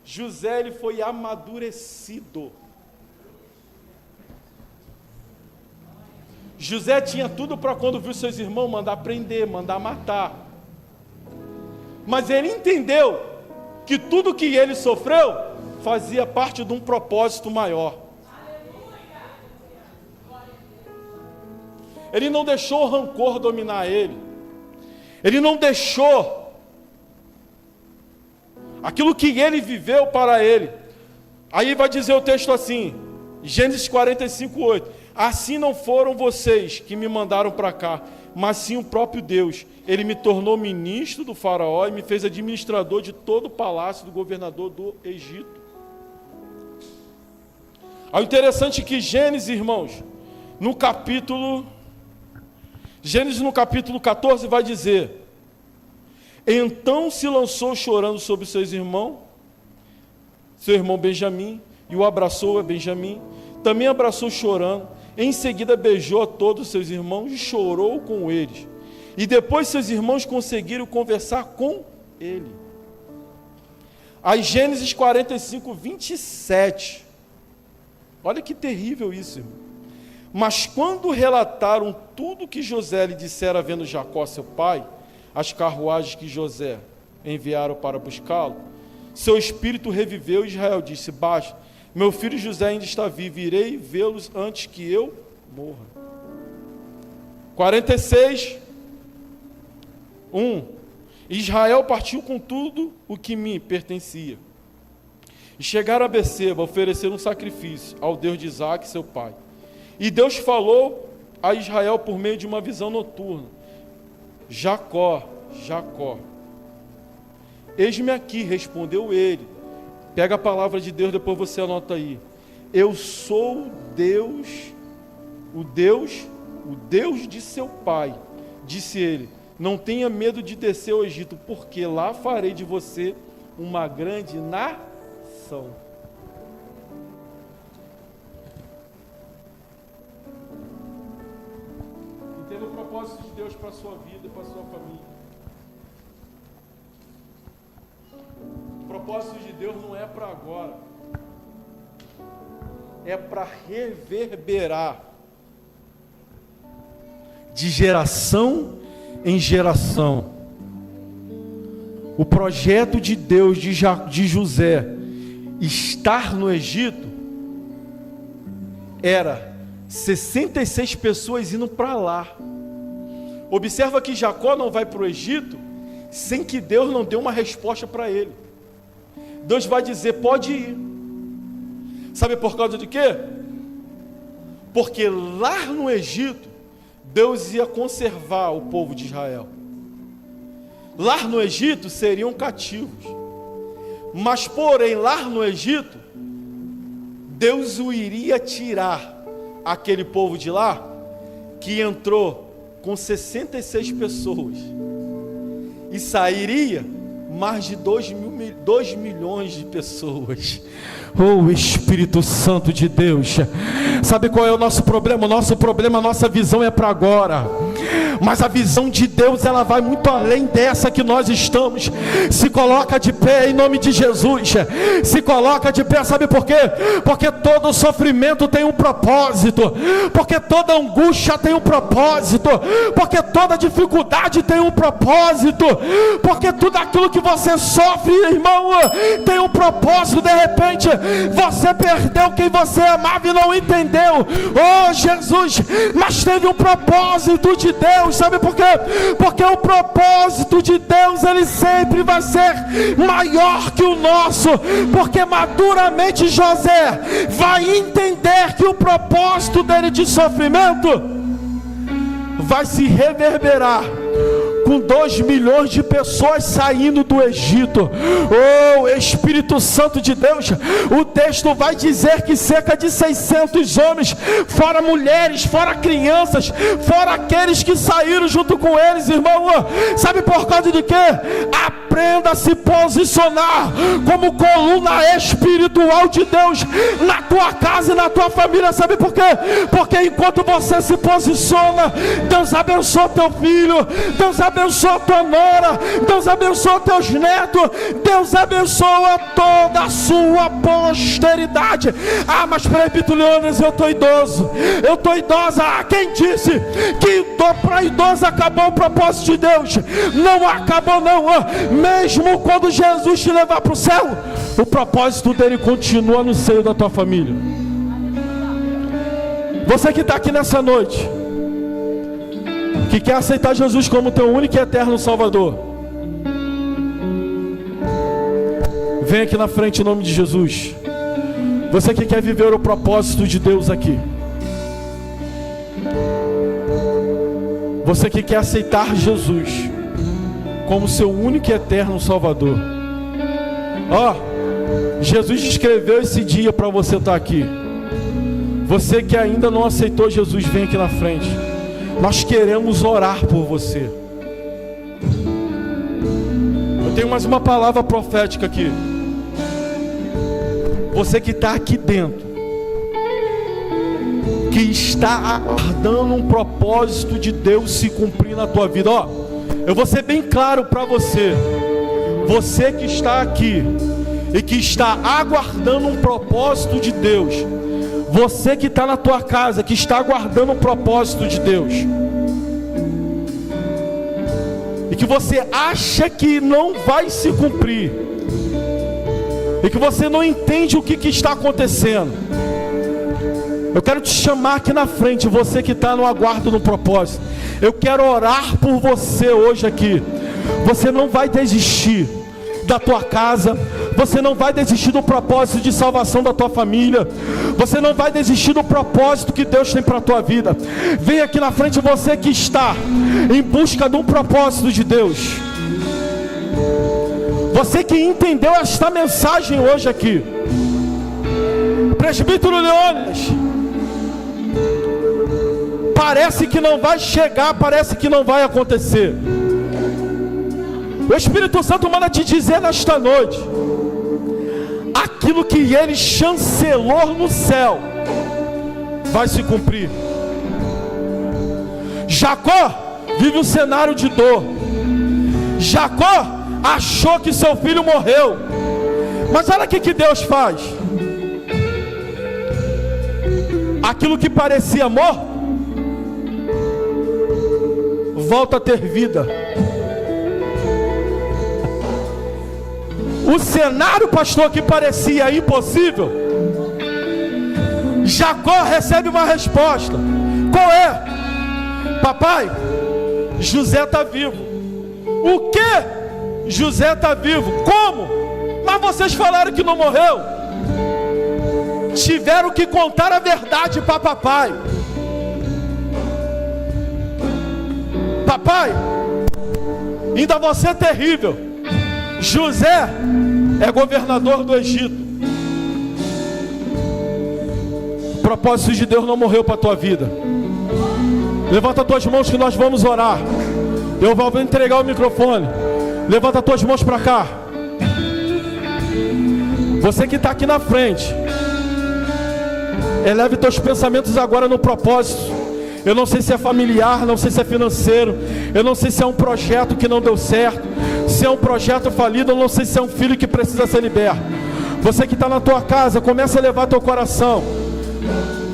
José ele foi amadurecido. José tinha tudo para quando viu seus irmãos mandar prender, mandar matar. Mas ele entendeu que tudo que ele sofreu fazia parte de um propósito maior. Ele não deixou o rancor dominar ele. Ele não deixou aquilo que ele viveu para ele. Aí vai dizer o texto assim, Gênesis 45, 8. Assim não foram vocês que me mandaram para cá, mas sim o próprio Deus. Ele me tornou ministro do Faraó e me fez administrador de todo o palácio do governador do Egito. O interessante é que Gênesis, irmãos, no capítulo 14 vai dizer, então se lançou chorando sobre seus irmãos, seu irmão Benjamim, e o abraçou a Benjamim, também abraçou chorando, em seguida beijou a todos seus irmãos e chorou com eles, e depois seus irmãos conseguiram conversar com ele. Aí Gênesis 45, 27, olha que terrível isso, irmão. Mas quando relataram tudo que José lhe dissera vendo Jacó, seu pai, as carruagens que José enviaram para buscá-lo, seu espírito reviveu e Israel disse: basta, meu filho José ainda está vivo, irei vê-los antes que eu morra. 46, 1. Israel partiu com tudo o que me pertencia. E chegaram a Beceba, ofereceram um sacrifício ao Deus de Isaque, seu pai. E Deus falou a Israel por meio de uma visão noturna: Jacó, Jacó. Eis-me aqui, respondeu ele. Pega a palavra de Deus, depois você anota aí. Eu sou Deus, o Deus de seu pai. Disse ele: não tenha medo de descer ao Egito, porque lá farei de você uma grande nação. Entenda o propósito de Deus para a sua vida e para a sua família. O propósito de Deus não é para agora, é para reverberar de geração em geração. O projeto de Deus de José estar no Egito era 66 pessoas indo para lá. Observa que Jacó não vai para o Egito sem que Deus não dê uma resposta para ele. Deus vai dizer: pode ir. Sabe por causa de quê? Porque lá no Egito Deus ia conservar o povo de Israel. Lá no Egito seriam cativos, mas porém lá no Egito Deus o iria tirar aquele povo de lá, que entrou com 66 pessoas, e sairia mais de 2 milhões de pessoas. Oh, Espírito Santo de Deus, sabe qual é o nosso problema? O nosso problema, a nossa visão é para agora, mas a visão de Deus, ela vai muito além dessa que nós estamos. Se coloca de pé em nome de Jesus, se coloca de pé, sabe por quê? Porque todo sofrimento tem um propósito, porque toda angústia tem um propósito, porque toda dificuldade tem um propósito, porque tudo aquilo que você sofre, irmão, tem um propósito. De repente você perdeu quem você amava e não entendeu. Oh Jesus, mas teve um propósito de Deus. Sabe por quê? Porque o propósito de Deus, ele sempre vai ser maior que o nosso, porque maduramente José vai entender que o propósito dele de sofrimento vai se reverberar com 2 milhões de pessoas saindo do Egito. Oh, Espírito Santo de Deus, o texto vai dizer que cerca de 600 homens, fora mulheres, fora crianças, fora aqueles que saíram junto com eles, irmão. Sabe por causa de quê? Aprenda a se posicionar como coluna espiritual de Deus na tua casa e na tua família. Sabe por quê? Porque enquanto você se posiciona, Deus abençoa teu filho, Deus abençoa tua nora, Deus abençoa teus netos, Deus abençoa toda a sua posteridade. Ah, mas presbiterianos, eu estou idoso, eu estou idosa. Ah, quem disse que para idoso acabou o propósito de Deus? Não acabou não. Mesmo quando Jesus te levar para o céu, o propósito dele continua no seio da tua família. Você que está aqui nessa noite, que quer aceitar Jesus como teu único e eterno Salvador, vem aqui na frente em nome de Jesus. Você que quer viver o propósito de Deus aqui, você que quer aceitar Jesus como seu único e eterno Salvador. Jesus escreveu esse dia para você estar aqui. Você que ainda não aceitou Jesus, vem aqui na frente. Nós queremos orar por você. Eu tenho mais uma palavra profética aqui. Você que está aqui dentro, que está aguardando um propósito de Deus se cumprir na tua vida. Eu vou ser bem claro para você. Você que está aqui e que está aguardando um propósito de Deus, você que está na tua casa, que está aguardando um propósito de Deus, e que você acha que não vai se cumprir, e que você não entende o que está acontecendo, eu quero te chamar aqui na frente, você que está no aguardo, no propósito. Eu quero orar por você hoje aqui. Você não vai desistir da tua casa, você não vai desistir do propósito de salvação da tua família, você não vai desistir do propósito que Deus tem para a tua vida. Vem aqui na frente, você que está em busca de um propósito de Deus, você que entendeu esta mensagem hoje aqui. Presbítero Leônidas, parece que não vai chegar, parece que não vai acontecer. O Espírito Santo manda te dizer nesta noite: aquilo que Ele chancelou no céu vai se cumprir. Jacó vive um cenário de dor. Jacó achou que seu filho morreu, mas olha o que Deus faz. Aquilo que parecia morto volta a ter vida. O cenário, pastor, que parecia impossível, Jacó recebe uma resposta. Qual é? Papai, José está vivo. O que? José está vivo. Como? Mas vocês falaram que não morreu. Tiveram que contar a verdade para papai. Papai, ainda você é terrível. José é governador do Egito. O propósito de Deus não morreu para a tua vida. Levanta as tuas mãos que nós vamos orar. Eu vou entregar o microfone. Levanta as tuas mãos para cá. Você que está aqui na frente, eleve teus pensamentos agora no propósito. Eu não sei se é familiar, não sei se é financeiro, eu não sei se é um projeto que não deu certo, se é um projeto falido, eu não sei se é um filho que precisa ser liberto. Você que está na tua casa, começa a levar teu coração.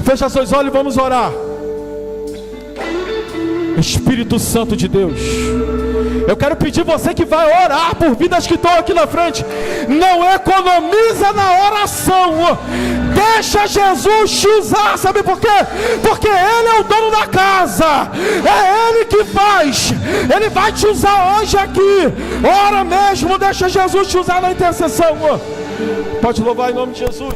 Fecha seus olhos e vamos orar. Espírito Santo de Deus, eu quero pedir você que vai orar por vidas que estão aqui na frente, não economiza na oração. Deixa Jesus te usar, sabe por quê? Porque Ele é o dono da casa, é Ele que faz. Ele vai te usar hoje aqui. Ora mesmo, deixa Jesus te usar na intercessão. Pode louvar em nome de Jesus.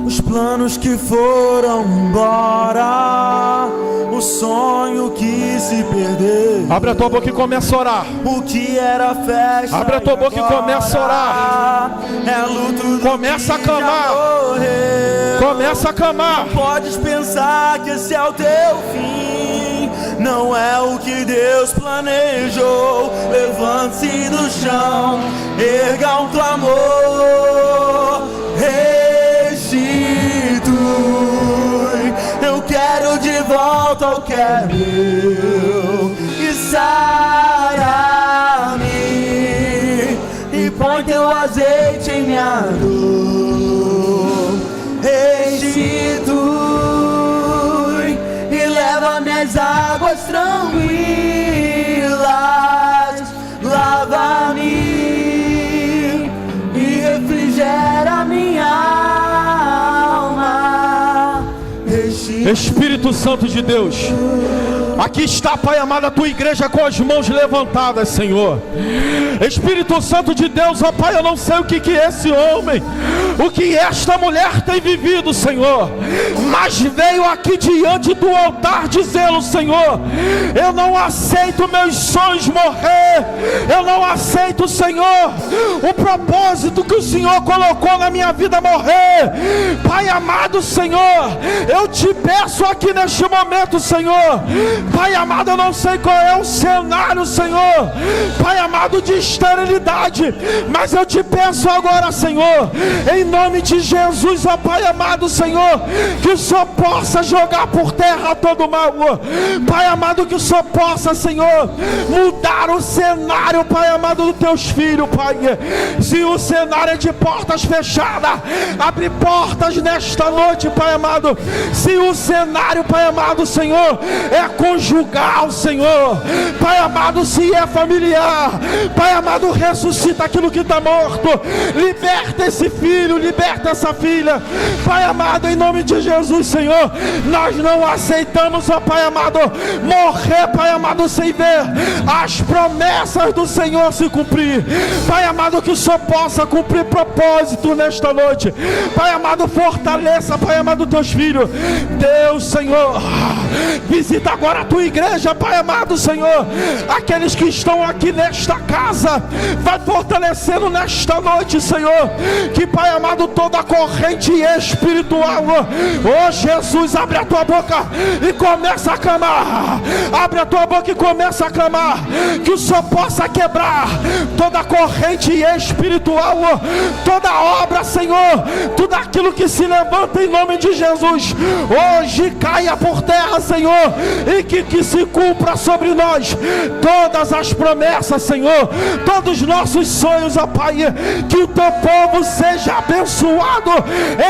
Os planos que foram embora, o sonho que se perdeu. Abre a tua boca e começa a orar. O que era festa, abre a tua boca e começa a orar. É luto. Começa a clamar. Começa a clamar. Não podes pensar que esse é o teu fim. Não é o que Deus planejou. Levante-se do chão, erga um clamor. Eu quero de volta o que é meu. E sara-me e põe teu azeite em minha dor. Restitui e leva-me às águas tranquilas. Lava-me e refrigera minha alma. Espírito Santo de Deus, aqui está, Pai amado, a tua igreja com as mãos levantadas, Senhor. Espírito Santo de Deus, ó Pai, eu não sei o que esse homem, o que esta mulher tem vivido, Senhor, mas veio aqui diante do altar dizendo: Senhor, eu não aceito meus sonhos morrer, eu não aceito, Senhor, o propósito que o Senhor colocou na minha vida morrer. Pai amado, Senhor, eu te peço aqui neste momento, Senhor, Pai amado, eu não sei qual é o cenário, Senhor, Pai amado, de esterilidade, mas eu te peço agora, Senhor, em nome de Jesus, ó Pai amado, Senhor, que o Senhor possa jogar por terra todo o mal, Pai amado, que o Senhor possa, Senhor, mudar o cenário, Pai amado, dos teus filhos, Pai. Se o cenário é de portas fechadas, abre portas nesta noite, Pai amado. Se o cenário, Pai amado, Senhor, é com conjugal, Senhor. Pai amado, se é familiar, Pai amado, ressuscita aquilo que está morto. Liberta esse filho, liberta essa filha. Pai amado, em nome de Jesus, Senhor, nós não aceitamos, ó Pai amado, morrer, Pai amado, sem ver as promessas do Senhor se cumprir. Pai amado, que o Senhor possa cumprir propósito nesta noite. Pai amado, fortaleça, Pai amado, teus filhos. Deus, Senhor, visita agora a tua igreja, Pai amado, Senhor. Aqueles que estão aqui nesta casa, vai fortalecendo nesta noite, Senhor. Que, Pai amado, toda corrente espiritual, oh Jesus, abre a tua boca e começa a clamar. Abre a tua boca e começa a clamar. Que o Senhor possa quebrar toda corrente espiritual, toda obra, Senhor, tudo aquilo que se levanta em nome de Jesus, hoje caia por terra, Senhor, e que se cumpra sobre nós todas as promessas, Senhor, todos os nossos sonhos, ó Pai. Que o teu povo seja abençoado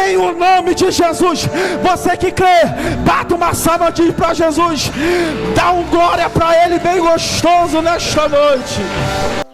em o nome de Jesus. Você que crê, bata uma salva para Jesus, dá um glória para Ele bem gostoso nesta noite.